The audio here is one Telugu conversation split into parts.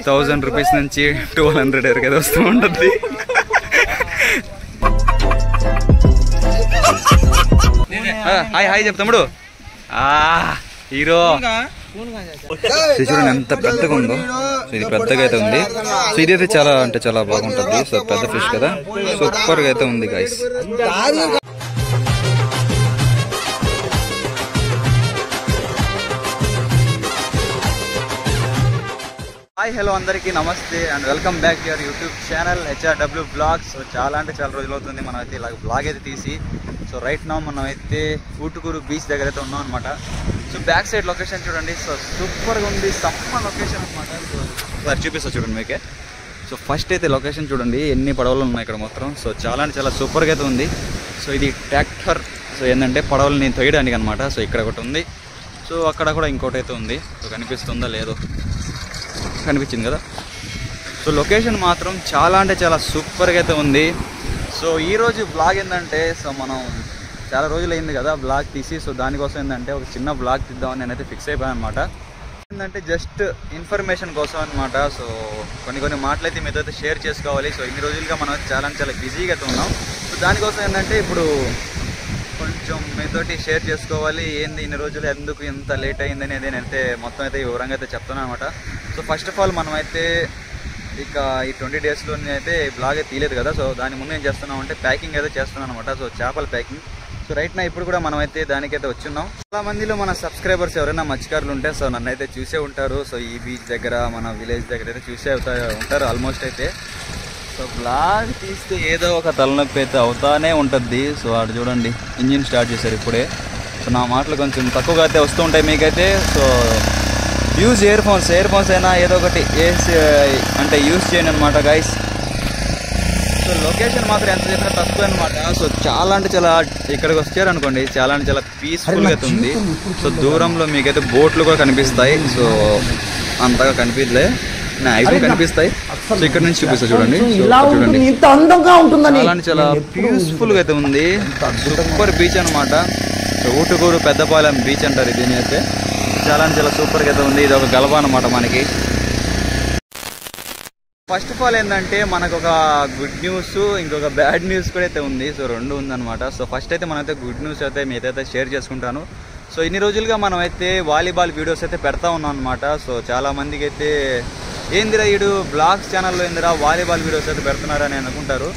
1000 రూపీస్ నుంచి 1200 వరకు అయితే వస్తూ ఉంటుంది. హాయ్ హాయ్ చెప్తాముడు హీరో చూడండి ఎంత పెద్దగా ఉందో. ఇది పెద్దగా అయితే ఉంది. సో ఇది అయితే చాలా అంటే చాలా బాగుంటుంది. సో పెద్ద ఫిష్ కదా, సూపర్ గా అయితే ఉంది గైస్. హాయ్ హలో అందరికీ నమస్తే and welcome back to your YouTube channel HRW బ్లాగ్స్. సో చాలా అంటే చాలా రోజులు అవుతుంది మనం అయితే ఇలా బ్లాగ్ అయితే తీసి. సో రైట్ నౌ మనం అయితే ఊటుకూరు బీచ్ దగ్గర అయితే ఉన్నాం అనమాట. సో బ్యాక్ సైడ్ లొకేషన్ చూడండి. సో సూపర్గా ఉంది, సమ్మర్ లొకేషన్ అనమాట. సో అది చూపిస్తా చూడండి మీకే. సో ఫస్ట్ అయితే లొకేషన్ చూడండి, ఎన్ని పడవలు ఉన్నాయి ఇక్కడ మొత్తం. సో చాలా అంటే చాలా సూపర్గా అయితే ఉంది. సో ఇది ట్రాక్టర్. సో ఏంటంటే పడవలని తొయ్యడానికి అనమాట. సో ఇక్కడ ఒకటి ఉంది, సో అక్కడ కూడా ఇంకోటి అయితే ఉంది. సో కనిపిస్తుందా లేదో, కనిపించింది కదా. సో లొకేషన్ మాత్రం చాలా అంటే చాలా సూపర్గా అయితే ఉంది. సో ఈరోజు బ్లాగ్ ఏంటంటే, సో మనం చాలా రోజులు అయింది కదా బ్లాగ్ తీసి. సో దానికోసం ఏంటంటే ఒక చిన్న బ్లాగ్ తీద్దామని నేనైతే ఫిక్స్ అయిపోయాను అనమాట. ఏంటంటే జస్ట్ ఇన్ఫర్మేషన్ కోసం అనమాట. సో కొన్ని మాటలు అయితే మీతో అయితే షేర్ చేసుకోవాలి. సో ఇన్ని రోజులుగా మనం చాలా అంటే చాలా బిజీగా అయితే ఉన్నాం. సో దానికోసం ఏంటంటే ఇప్పుడు కొంచెం మీతోటి షేర్ చేసుకోవాలి. ఏంది ఇన్ని రోజులు ఎందుకు ఇంత లేట్ అయింది అనేది నేనైతే మొత్తం అయితే వివరంగా అయితే చెప్తాను అనమాట. సో ఫస్ట్ ఆఫ్ ఆల్ మనం అయితే ఇక ఈ 20 డేస్లో అయితే బ్లాగ్ అయితే తీయలేదు కదా. సో దాని ముందు ఏం చేస్తున్నాం అంటే ప్యాకింగ్ అయితే చేస్తున్నాం అనమాట. సో చేపల ప్యాకింగ్. సో రైట్ నా ఇప్పుడు కూడా మనం అయితే దానికైతే వచ్చున్నాం. చాలా మందిలో మన సబ్స్క్రైబర్స్ ఎవరైనా మత్స్యకారులు ఉంటే సో నన్ను అయితే చూసే ఉంటారు. సో ఈ బీచ్ దగ్గర మన విలేజ్ దగ్గర అయితే చూసే ఉంటారు ఆల్మోస్ట్ అయితే. సో బ్లాగ్ తీస్తే ఏదో ఒక తలనొప్పి అయితే అవుతానే ఉంటుంది. సో అటు చూడండి ఇంజిన్ స్టార్ట్ చేశారు ఇప్పుడే. సో నా మాటలు కొంచెం తక్కువగా అయితే వస్తూ ఉంటాయి మీకైతే. సో యూజ్ ఇయర్ ఫోన్స్ అయినా ఏదో ఒకటి అంటే యూజ్ చేయండి అనమాట గైస్. సో లొకేషన్ మాత్రం ఎంత చెప్పినా తక్కువ అనమాట. సో చాలా అంటే చాలా ఇక్కడికి వచ్చారనుకోండి చాలా అంటే చాలా పీస్ఫుల్గా అయితే ఉంది. సో దూరంలో మీకైతే బోట్లు కూడా కనిపిస్తాయి. సో అంతగా కనిపించలే, ఐదు కనిపిస్తాయి. సో ఇక్కడ నుంచి చూపిస్తా చూడండి. చూడండి చాలా చాలా పీస్ఫుల్ గా అయితే ఉంది. సూపర్ బీచ్ అనమాట. సో ఊటుకూరు పెద్దపాలెం బీచ్ అంటారు దీని అయితే. చాలా చాలా సూపర్ గా అయితే ఉంది. ఇది ఒక గలప అనమాట మనకి. ఫస్ట్ ఆఫ్ ఆల్ ఏంటంటే మనకు ఒక గుడ్ న్యూస్, ఇంకొక బ్యాడ్ న్యూస్ కూడా అయితే ఉంది. సో రెండు ఉందన్నమాట. సో ఫస్ట్ అయితే మనమైతే గుడ్ న్యూస్ అయితే మీతో షేర్ చేసుకుంటాను. సో ఇన్ని రోజులుగా మనం అయితే వాలీబాల్ వీడియోస్ అయితే పెడతా ఉన్నాం అనమాట. సో చాలా మందికి అయితే ఏందిరా ఈడు బ్లాగ్స్ ఛానల్లో ఏందిరా వాలీబాల్ వీడియోస్ అయితే పెడుతున్నారని అనుకుంటారు.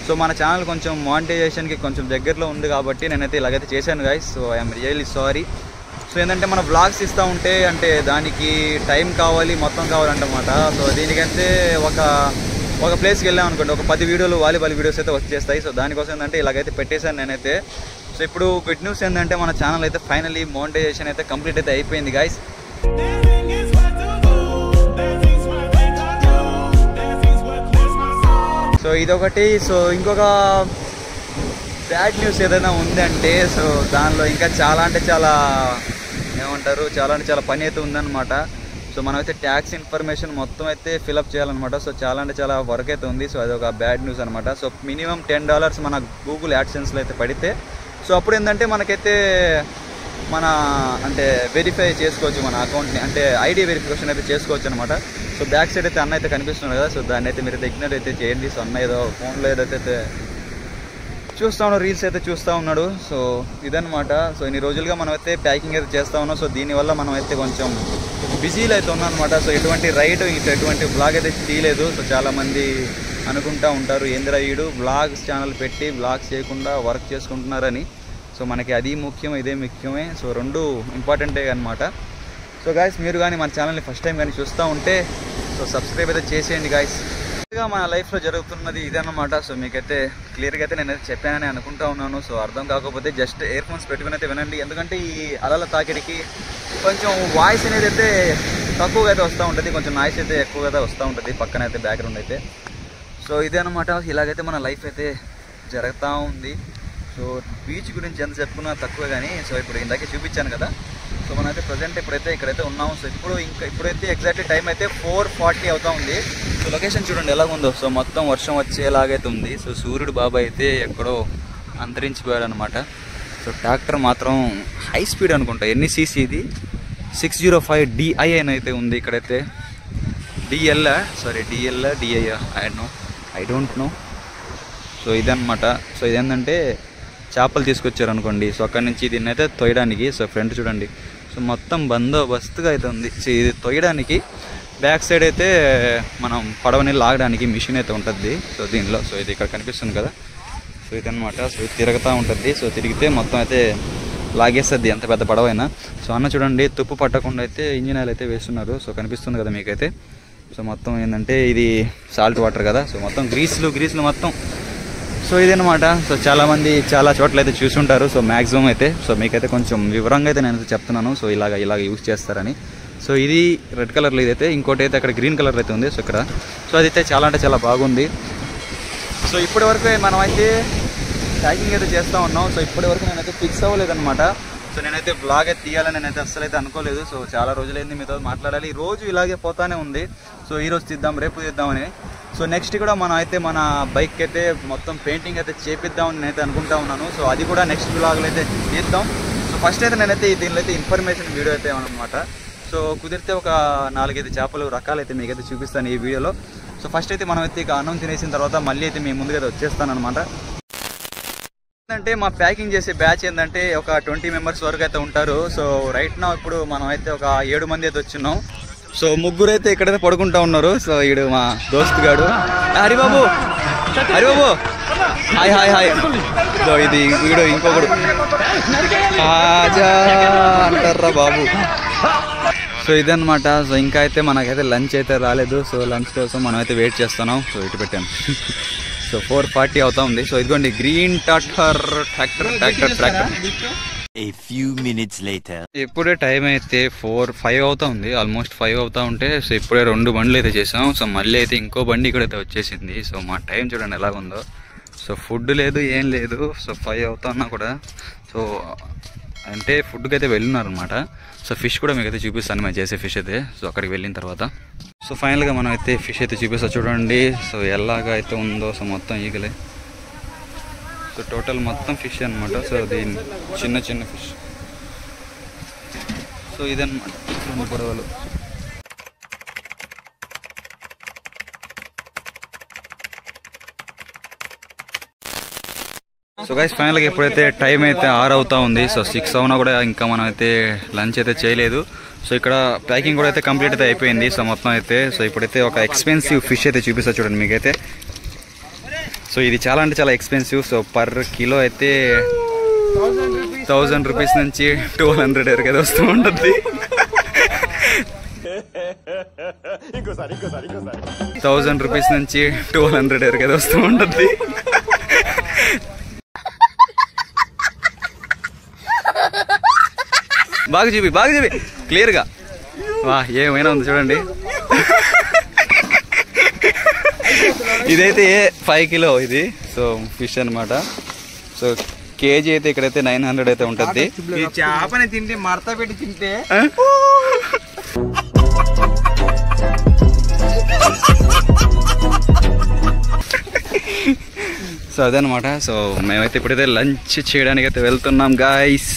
సో మన ఛానల్ కొంచెం మానిటైజేషన్కి కొంచెం దగ్గరలో ఉంది కాబట్టి నేనైతే ఇలాగైతే చేశాను guys. So I'm really sorry. So ఏంటంటే మన బ్లాగ్స్ ఇస్తూ ఉంటే అంటే దానికి టైం కావాలి, మొత్తం కావాలంటమాట. సో దీనికంటే ఒక ప్లేస్కి వెళ్ళాం అనుకోండి, ఒక 10 వీడియోలు వాలీబాల్ వీడియోస్ అయితే వచ్చేస్తాయి. సో దానికోసం ఏంటంటే ఇలాగైతే పెట్టేశాను నేనైతే. సో ఇప్పుడు గుడ్ న్యూస్ ఏంటంటే మన ఛానల్ అయితే ఫైనలీ మానిటైజేషన్ అయితే కంప్లీట్ అయితే అయిపోయింది గైస్. సో ఇదొకటి. సో ఇంకొక బ్యాడ్ న్యూస్ ఏదైనా ఉందంటే సో దానిలో ఇంకా చాలా అంటే చాలా ఏమంటారు చాలా అంటే చాలా పని అయితే ఉందన్నమాట. సో మనమైతే ట్యాక్స్ ఇన్ఫర్మేషన్ మొత్తం అయితే ఫిలప్ చేయాలన్నమాట. సో చాలా అంటే చాలా వర్క్ అయితే ఉంది. సో అది ఒక బ్యాడ్ న్యూస్ అనమాట. సో మినిమం $10 మన గూగుల్ యాడ్సెన్స్లో అయితే పడితే సో అప్పుడు ఏంటంటే మనకైతే మన అంటే వెరిఫై చేసుకోవచ్చు మన అకౌంట్ని, అంటే ఐడి వెరిఫికేషన్ అయితే చేసుకోవచ్చు అనమాట. సో బ్యాక్ సైడ్ అయితే అన్న అయితే కనిపిస్తున్నారు కదా. సో దాన్ని అయితే మీరు ఇగ్నోర్ అయితే చేయండి. సో అన్న ఏదో ఫోన్లో ఏదైతే చూస్తూ ఉన్నాడు, రీల్స్ అయితే చూస్తూ ఉన్నాడు. సో ఇదనమాట. సో ఇన్ని రోజులుగా మనం అయితే ప్యాకింగ్ అయితే చేస్తూ ఉన్నాం. సో దీనివల్ల మనం అయితే కొంచెం బిజీలో అయితే ఉన్నాం అనమాట. సో ఎటువంటి రైడ్ ఎటువంటి బ్లాగ్ అయితే తీయలేదు. సో చాలామంది అనుకుంటూ ఉంటారు ఏందిరా వీడు బ్లాగ్స్ ఛానల్ పెట్టి బ్లాగ్స్ చేయకుండా వర్క్ చేసుకుంటున్నారని. సో మనకి అది ముఖ్యం, ఇదే ముఖ్యమే. సో రెండు ఇంపార్టెంటే అనమాట. సో గాయస్ మీరు కానీ మన ఛానల్ని ఫస్ట్ టైం కానీ చూస్తూ ఉంటే సో సబ్స్క్రైబ్ అయితే చేసేయండి గాయస్. మన లైఫ్లో జరుగుతున్నది ఇదన్నమాట. సో మీకైతే క్లియర్గా అయితే నేనైతే చెప్పానని అనుకుంటా ఉన్నాను. సో అర్థం కాకపోతే జస్ట్ ఇయర్ ఫోన్స్ పెట్టుకుని అయితే వినండి. ఎందుకంటే ఈ అలల తాకిడికి కొంచెం వాయిస్ అనేది అయితే తక్కువగా అయితే వస్తూ ఉంటుంది, కొంచెం నాయిస్ అయితే ఎక్కువగా అయితే వస్తూ ఉంటుంది పక్కన అయితే బ్యాక్గ్రౌండ్ అయితే. సో ఇదే అనమాట. ఇలాగైతే మన లైఫ్ అయితే జరుగుతూ ఉంది. సో బీచ్ గురించి ఎంత చెప్పుకున్నా తక్కువే కానీ. సో ఇప్పుడు ఇందాకే చూపించాను కదా. సో మనమైతే ప్రజెంట్ ఇక్కడైతే ఉన్నాము. సో ఇప్పుడైతే ఎగ్జాక్ట్లీ టైం అయితే 4:40 అవుతా ఉంది. సో లొకేషన్ చూడండి ఎలాగుందో. సో మొత్తం వర్షం వచ్చేలాగైతే ఉంది. సో సూర్యుడు బాబా అయితే ఎక్కడో అంతరించిపోయాడు అనమాట. సో ట్రాక్టర్ మాత్రం హై స్పీడ్ అనుకుంటా. ఎన్ని సీసీ ఇది 605 DI అయితే ఉంది ఇక్కడైతే. I don't know. సో ఇదన్నమాట. సో ఇదేంటంటే చేపలు తీసుకొచ్చారు అనుకోండి. సో అక్కడి నుంచి దీన్ని అయితే తొయ్యడానికి, సో ఫ్రంట్ చూడండి, సో మొత్తం బందోబస్తుగా అయితే ఉంది. సో ఇది తొయ్యడానికి బ్యాక్ సైడ్ అయితే మనం పడవని లాగడానికి మిషన్ అయితే ఉంటుంది. సో దీనిలో, సో ఇది ఇక్కడ కనిపిస్తుంది కదా, సో ఇదన్నమాట. సో ఇది తిరుగుతూ ఉంటుంది. సో తిరిగితే మొత్తం అయితే లాగేస్తుంది ఎంత పెద్ద పడవైనా. సో అన్న చూడండి, తుప్పు పట్టకుండా అయితే ఇంజిన్ ఆయిల్ అయితే వేస్తున్నారు. సో కనిపిస్తుంది కదా మీకైతే. సో మొత్తం ఏంటంటే ఇది సాల్ట్ వాటర్ కదా, సో మొత్తం గ్రీస్లు మొత్తం. సో ఇదన్నమాట. సో చాలామంది చాలా చోట్ల అయితే చూసుంటారు. సో మ్యాక్సిమం అయితే, సో మీకైతే కొంచెం వివరంగా అయితే నేను చెప్తున్నాను. సో ఇలాగ యూజ్ చేస్తారని. సో ఇది రెడ్ కలర్లో ఇదైతే, ఇంకోటి అయితే అక్కడ గ్రీన్ కలర్ అయితే ఉంది. సో ఇక్కడ, సో అదైతే చాలా అంటే చాలా బాగుంది. సో ఇప్పటి వరకు మనం అయితే ప్యాకింగ్ అయితే చేస్తూ ఉన్నాం. సో ఇప్పటి వరకు నేనైతే ఫిక్స్ అవ్వలేదన్నమాట. సో నేనైతే బ్లాగ్ అయితే తీయాలని నేనైతే అస్సలు అయితే అనుకోలేదు. సో చాలా రోజులైంది మీతో మాట్లాడాలి, రోజు ఇలాగే పోతానే ఉంది. సో ఈరోజు తీద్దాం, రేపు తీద్దామని. సో నెక్స్ట్ కూడా మనం అయితే మన బైక్ అయితే మొత్తం పెయింటింగ్ అయితే చేపిద్దామని నేనైతే అనుకుంటా ఉన్నాను. సో అది కూడా నెక్స్ట్ బ్లాగ్లో అయితే తీద్దాం. సో ఫస్ట్ అయితే నేనైతే దీనిలో అయితే ఇన్ఫర్మేషన్ వీడియో అయితే అనమాట. సో కుదిరితే ఒక 4-5 చేపలు రకాలైతే మీకైతే చూపిస్తాను ఈ వీడియోలో. సో ఫస్ట్ అయితే మనం అయితే ఇక అన్నం తినేసిన తర్వాత మళ్ళీ అయితే మీ ముందుగా వచ్చేస్తాను అనమాట. ఏంటంటే మా ప్యాకింగ్ చేసే బ్యాచ్ ఏంటంటే ఒక 20 మెంబర్స్ వరకు అయితే ఉంటారు. సో రైట్ నా ఇప్పుడు మనం అయితే ఒక 7 మంది అయితే వచ్చినాం. సో 3 అయితే ఇక్కడైతే పడుకుంటా ఉన్నారు. సో ఈడు మా దోస్తు గాడు హరిబాబు హాయ్. సో ఇది వీడు ఇంకొకడు అంటారా బాబు. సో ఇదన్నమాట. సో ఇంకా అయితే మనకైతే లంచ్ అయితే రాలేదు. సో లంచ్ కోసం మనం అయితే వెయిట్ చేస్తున్నాం. సో ఇటు పెట్టాను. సో 4:40 అవుతా ఉంది. సో ఇదిగోండి green tractor. A few minutes later. ఇప్పుడే టైం అయితే 4-5 అవుతా ఉంది. ఆల్మోస్ట్ 5 అవుతా ఉంటే, సో ఇప్పుడే 2 బండ్లు అయితే చేసాం. సో మళ్ళీ అయితే ఇంకో బండి ఇక్కడైతే వచ్చేసింది. సో మా టైం చూడండి ఎలాగుందో. సో ఫుడ్ లేదు, ఏం లేదు. సో 5 అవుతా ఉన్నా కూడా, సో అంటే ఫుడ్కి అయితే వెళ్ళినారు అనమాట. సో ఫిష్ కూడా మీకు అయితే చూపిస్తాను, మేము చేసే ఫిష్ అయితే. సో అక్కడికి వెళ్ళిన తర్వాత సో ఫైనల్గా మనం అయితే ఫిష్ అయితే చూపిస్తా చూడండి. సో ఎలాగా అయితే ఉందో, సో మొత్తం ఈగలే. సో టోటల్ మొత్తం ఫిష్ అనమాట. సో దీని చిన్న ఫిష్. సో ఇదన్నమాట 2 పడవలు. సో గైస్ ఫైనల్గా ఎప్పుడైతే టైం అయితే 6 అవుతా ఉంది. సో 6 అవునా కూడా ఇంకా మనం అయితే లంచ్ అయితే చేయలేదు. సో ఇక్కడ ప్యాకింగ్ కూడా అయితే కంప్లీట్ అయితే అయిపోయింది. సో మొత్తం అయితే, సో ఇప్పుడైతే ఒక ఎక్స్పెన్సివ్ ఫిష్ అయితే చూపిస్తా చూడండి మీకైతే. సో ఇది చాలా అంటే చాలా ఎక్స్పెన్సివ్. సో పర్ కిలో అయితే 1000 రూపీస్ నుంచి 1200 వరకు అయితే వస్తూ ఉంటుంది. 1000 రూపీస్ నుంచి 1200 వరకు అయితే వస్తూ ఉంటుంది. బాగా చూపి క్లియర్గా. వా ఏమైనా ఉంది చూడండి. ఇదైతే 5 కిలో ఇది. సో ఫిష్ అనమాట. సో కేజీ అయితే ఇక్కడైతే 900 అయితే ఉంటుంది. చేపని తింటే మడత పెట్టి తింటే సో అదనమాట. సో మేమైతే ఇప్పుడైతే లంచ్ చేయడానికి అయితే వెళ్తున్నాం గాయస్.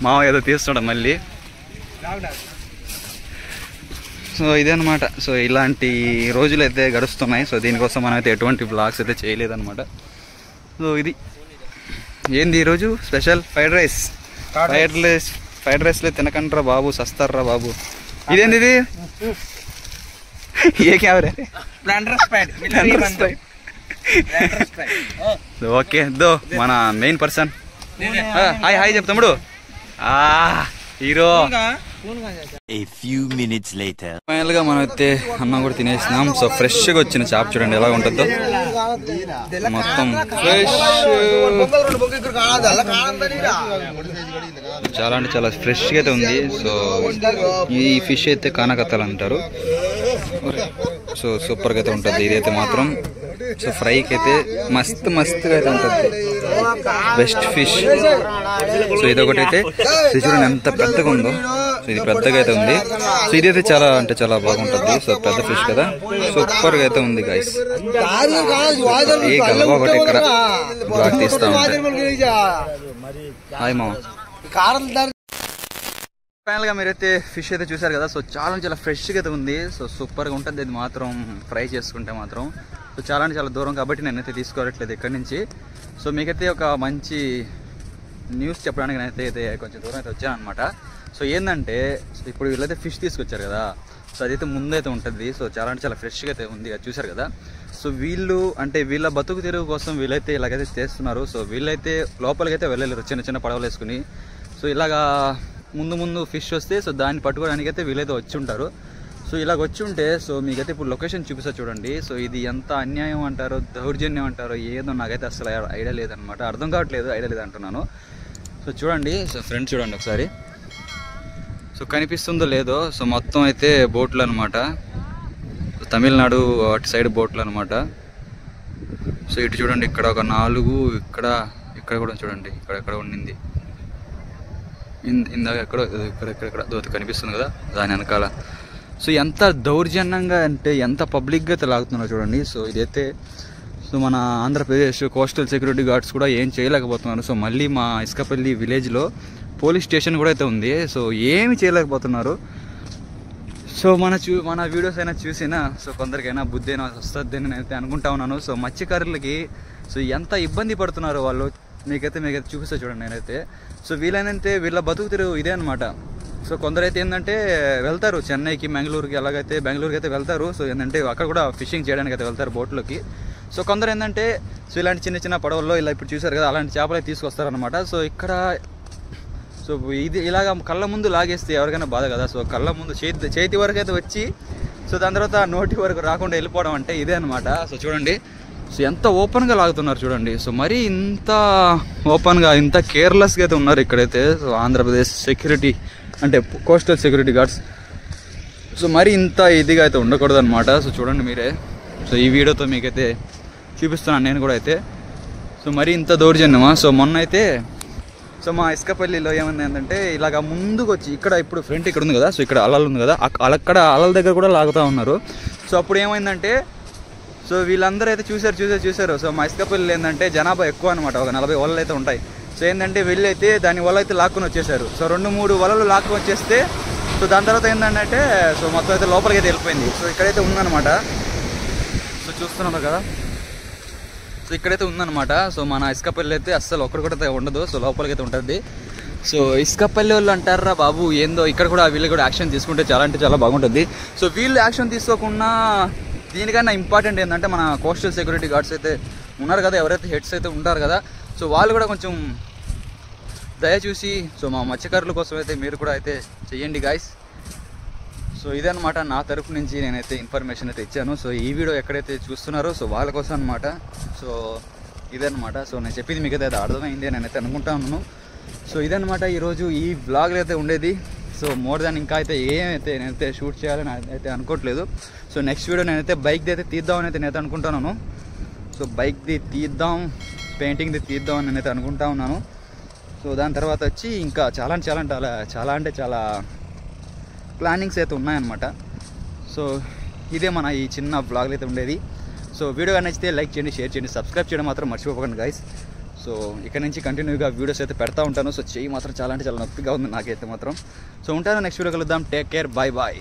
మావ ఏదో తీస్తున్నాడు మళ్ళీ. సో ఇదనమాట. సో ఇలాంటి రోజులు అయితే గడుస్తున్నాయి. సో దీనికోసం మనం అయితే ఎటువంటి బ్లాగ్స్ అయితే చేయలేదన్నమాట. సో ఇది ఏంది ఈరోజు స్పెషల్ ఫ్రైడ్ రైస్లో తినకండ్రా బాబు, సస్తారా బాబు. ఇదేంది ఇది? ఏ కెమెరా? ఓకే దో మన మెయిన్ పర్సన్. హాయ్ చెప్తాముడు hero. A few minutes later. Final గా మనం అయితే అన్నం కూడా తినేసినాం. సో ఫ్రెష్ గా వచ్చిన చేప చూడండి ఎలా ఉంటుందో. మొత్తం ఫ్రెష్, చాలా అంటే చాలా ఫ్రెష్ గా అయితే ఉంది. సో ఈ ఫిష్ అయితే కానకత్తలు అంటారు. సో సూపర్ గా అయితే ఉంటుంది ఇదైతే మాత్రం. సో ఫ్రైకి అయితే మస్తుగా అయితే ఉంటుంది. Best fish. సో ఇదొకటి అయితే చూడండి ఎంత పెద్దగా ఉందో. సో ఇది పెద్దగా అయితే ఉంది. సో ఇదైతే చాలా అంటే చాలా బాగుంటుంది. సో పెద్ద ఫిష్ కదా, సూపర్ గా అయితే ఉంది గైస్. ఏ గల్వా ఒకటి ఇక్కడ బ్లాగ్ తీస్తా ఉంటాయి. హాయ్ మామ. ఫైనల్గా మీరైతే ఫిష్ అయితే చూసారు కదా. సో చాలా ఫ్రెష్గా అయితే ఉంది. సో సూపర్గా ఉంటుంది. ఇది మాత్రం ఫ్రై చేసుకుంటే మాత్రం సో చాలా దూరం కాబట్టి నేనైతే తీసుకోవట్లేదు ఇక్కడి నుంచి. సో మీకైతే ఒక మంచి న్యూస్ చెప్పడానికి నేనైతే కొంచెం దూరం అయితే వచ్చాను అనమాట. సో ఏంటంటే ఇప్పుడు వీళ్ళైతే ఫిష్ తీసుకొచ్చారు కదా. సో అదైతే ముందైతే ఉంటుంది. సో చాలా ఫ్రెష్గా అయితే ఉంది, అది చూసారు కదా. సో వీళ్ళు అంటే వీళ్ళ బతుకు తెరువు కోసం వీళ్ళైతే ఇలాగైతే చేస్తున్నారు. సో వీళ్ళైతే లోపలికైతే వెళ్ళలేరు చిన్న పడవలు వేసుకుని. సో ఇలాగా ముందు ఫిష్ వస్తే సో దాన్ని పట్టుకోవడానికి అయితే వీళ్ళైతే వచ్చి ఉంటారు. సో ఇలాగ వచ్చి ఉంటే సో మీకైతే ఇప్పుడు లొకేషన్ చూపిస్తా చూడండి. సో ఇది ఎంత అన్యాయం అంటారో దౌర్జన్యం అంటారో ఏదో నాకైతే అసలు ఐడియా లేదనమాట, అర్థం కావట్లేదు, ఐడియా లేదు అంటున్నాను. సో చూడండి, సో ఫ్రెండ్స్ చూడండి ఒకసారి. సో కనిపిస్తుందో లేదో, సో మొత్తం అయితే బోట్లు అనమాట. తమిళనాడు అటు సైడ్ బోట్లు అనమాట. సో ఇటు చూడండి, ఇక్కడ ఒక 4, ఇక్కడ కూడా చూడండి, ఇక్కడ ఉండింది ఇందాక ఇక్కడ దోత కనిపిస్తుంది కదా దాని వెనకాల. సో ఎంత దౌర్జన్యంగా అంటే ఎంత పబ్లిక్గా అయితే లాగుతున్నారు చూడండి. సో ఇదైతే సో మన ఆంధ్రప్రదేశ్ కోస్టల్ సెక్యూరిటీ గార్డ్స్ కూడా ఏం చేయలేకపోతున్నారు. సో మళ్ళీ మా ఇసుకపల్లి విలేజ్లో పోలీస్ స్టేషన్ కూడా అయితే ఉంది. సో ఏమి చేయలేకపోతున్నారు. సో మన వీడియోస్ అయినా చూసినా సో కొందరికైనా బుద్ధి అయినా వస్తుంది అని అయితే అనుకుంటా ఉన్నాను. సో మత్స్యకారులకి సో ఎంత ఇబ్బంది పడుతున్నారో వాళ్ళు మీకైతే చూపిస్తా చూడండి నేనైతే. సో వీళ్ళైతే వీళ్ళ బతుకు తెరువు ఇదే అనమాట. సో కొందరైతే ఏంటంటే వెళ్తారు చెన్నైకి, బెంగళూరుకి, అలాగైతే బెంగళూరుకి అయితే వెళ్తారు. సో ఏంటంటే అక్కడ కూడా ఫిషింగ్ చేయడానికి అయితే వెళ్తారు బోట్లోకి. సో కొందరు ఏంటంటే సో ఇలాంటి చిన్న పడవల్లో ఇలా ఇప్పుడు చూసారు కదా అలాంటి చేపలు తీసుకొస్తారనమాట. సో ఇక్కడ సో ఇది ఇలాగ కళ్ళ ముందు లాగేస్తే ఎవరికైనా బాధ కదా. సో కళ్ళ ముందు చేతి వరకు అయితే వచ్చి సో దాని తర్వాత నోటి వరకు రాకుండా వెళ్ళిపోవడం అంటే ఇదే అనమాట. సో చూడండి, సో ఎంత ఓపెన్గా లాగుతున్నారు చూడండి. సో మరీ ఇంత ఓపెన్గా ఇంత కేర్లెస్గా అయితే ఉన్నారు ఇక్కడైతే. సో ఆంధ్రప్రదేశ్ సెక్యూరిటీ అంటే కోస్టల్ సెక్యూరిటీ గార్డ్స్ సో మరి ఇంత ఇదిగా అయితే ఉండకూడదు అనమాట. సో చూడండి మీరే. సో ఈ వీడియోతో మీకైతే చూపిస్తున్నాను నేను కూడా అయితే. సో మరి ఇంత దౌర్జన్యమా. సో మొన్న అయితే సో మా ఇసుకపల్లిలో ఏమైంది ఏంటంటే ఇలాగ ముందుకు వచ్చి ఇప్పుడు ఫ్రంట్ ఇక్కడ ఉంది కదా. సో ఇక్కడ అలలు ఉంది కదా, అక్కడ అలల దగ్గర కూడా లాగుతూ ఉన్నారు. సో అప్పుడు ఏమైందంటే సో వీళ్ళందరూ అయితే చూసారు. సో మా ఇసుకపల్లి ఏంటంటే జనాభా ఎక్కువ అనమాట, ఒక 40 వలలు అయితే ఉంటాయి. సో ఏంటంటే వీళ్ళు అయితే దాని వల్ల అయితే లాక్కుని వచ్చేసారు. సో 2-3 వలలు లాక్కుని వచ్చేస్తే సో దాని తర్వాత ఏంటంటే సో మొత్తం అయితే లోపలికి అయితే వెళ్ళిపోయింది. సో ఇక్కడైతే ఉందన్నమాట. సో చూస్తున్నారు కదా, సో ఇక్కడైతే ఉందన్నమాట. సో మన ఇసుకపల్లి అయితే అస్సలు ఒక్కడి కూడా ఉండదు. సో లోపలికి అయితే ఉంటుంది. సో ఇసుకపల్లి వాళ్ళు అంటారా బాబు ఏందో ఇక్కడ కూడా వీళ్ళు కూడా యాక్షన్ తీసుకుంటే చాలా అంటే చాలా బాగుంటుంది. సో వీళ్ళు యాక్షన్ తీసుకోకుండా దీనికన్నా ఇంపార్టెంట్ ఏంటంటే మన కోస్టల్ సెక్యూరిటీ గార్డ్స్ అయితే ఉన్నారు కదా, ఎవరైతే హెడ్స్ అయితే ఉంటారు కదా. సో వాళ్ళు కూడా కొంచెం దయచూసి సో మా మత్స్యకారుల కోసం అయితే మీరు కూడా అయితే చెయ్యండి గాయస్. సో ఇదనమాట నా తరపు నుంచి నేనైతే ఇన్ఫర్మేషన్ అయితే ఇచ్చాను. సో ఈ వీడియో ఎక్కడైతే చూస్తున్నారో సో వాళ్ళ కోసం అనమాట. సో ఇదనమాట. సో నేను చెప్పింది మీకు అయితే అర్థమైంది నేనైతే అనుకుంటాను. సో ఇదనమాట ఈరోజు ఈ వ్లాగ్లో అయితే ఉండేది. సో మోర్ దాన్ ఇంకా అయితే ఏమైతే నేనైతే షూట్ చేయాలని అయితే అనుకోవట్లేదు. సో నెక్స్ట్ వీడియో నేనైతే బైక్ది అయితే తీద్దామని అయితే నేనైతే అనుకుంటున్నాను. సో బైక్ది తీద్దాం, పెయింటింగ్ది తీద్దాం అని నేనైతే అనుకుంటా ఉన్నాను. సో దాని తర్వాత వచ్చి ఇంకా చాలా ప్లానింగ్స్ అయితే ఉన్నాయన్నమాట. సో ఇదే మన ఈ చిన్న వ్లాగ్లో అయితే ఉండేది. సో వీడియో నచ్చితే లైక్ చేయండి, షేర్ చేయండి, సబ్స్క్రైబ్ చేయడం మాత్రం మర్చిపోకండి గైస్. సో ఇక్కడ నుంచి కంటిన్యూగా వీడియోస్ అయితే పెడతా ఉంటాను. సో చెయ్యి మాత్రం చాలా నొప్పిగా ఉంది నాకైతే మాత్రం. సో ఉంటాను, నెక్స్ట్ వీడియో కలుద్దాం. Take care, bye.